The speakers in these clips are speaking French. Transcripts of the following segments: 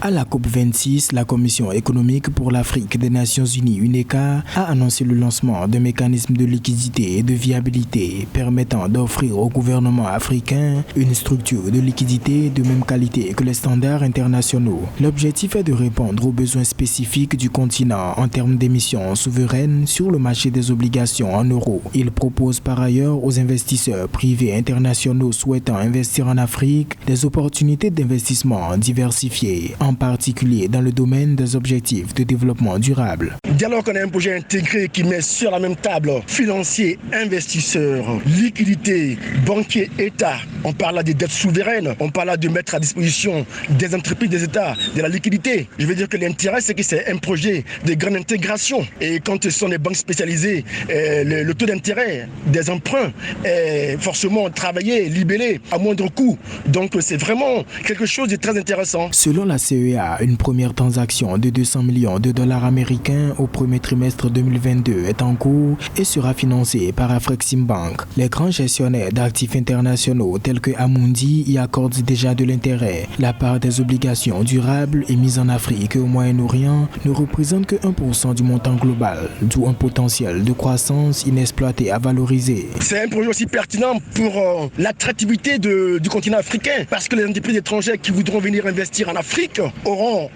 À la COP26, la Commission économique pour l'Afrique des Nations Unies, UNECA, a annoncé le lancement d'un mécanisme de liquidité et de viabilité permettant d'offrir au gouvernement africain une structure de liquidité de même qualité que les standards internationaux. L'objectif est de répondre aux besoins spécifiques du continent en termes d'émissions souveraines sur le marché des obligations en euros. Il propose par ailleurs aux investisseurs privés internationaux souhaitant investir en Afrique des opportunités d'investissement diversifiées, en particulier dans le domaine des objectifs de développement durable. Dès lors qu'on a un projet intégré qui met sur la même table financiers, investisseurs, liquidités, banquiers, États, on parle là des dettes souveraines, on parle là de mettre à disposition des entreprises, des États, de la liquidité. Je veux dire que l'intérêt, c'est que c'est un projet de grande intégration. Et quand ce sont des banques spécialisées, le taux d'intérêt des emprunts est forcément travaillé, libellé à moindre coût. Donc c'est vraiment quelque chose de très intéressant. Selon la CEA, une première transaction de 200 millions de dollars américains au premier trimestre 2022 est en cours et sera financée par Afreximbank. Les grands gestionnaires d'actifs internationaux tels que Amundi y accordent déjà de l'intérêt. La part des obligations durables émises en Afrique et au Moyen-Orient ne représente que 1% du montant global, d'où un potentiel de croissance inexploité à valoriser. C'est un projet aussi pertinent pour l'attractivité du continent africain parce que les entreprises étrangères qui voudront venir investir en Afrique auront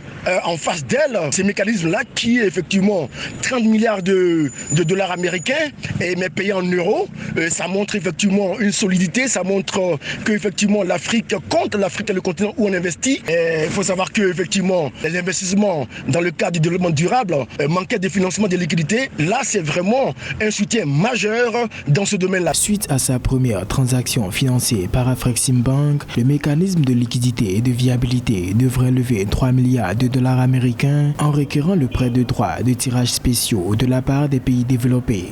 en face d'elles ces mécanismes-là qui est effectivement 30 milliards de dollars américains mais payés en euros. Ça montre effectivement une solidité, ça montre que effectivement l'Afrique compte, l'Afrique est le continent où on investit. Il faut savoir que effectivement les investissements dans le cadre du développement durable manquaient de financement, de liquidités. Là, c'est vraiment un soutien majeur dans ce domaine-là. Suite à sa première transaction financée par Afreximbank, le mécanisme de liquidité et de viabilité devrait lever 3 milliards de dollars américains en requérant le prêt de droits de tirage spéciaux de la part des pays développés.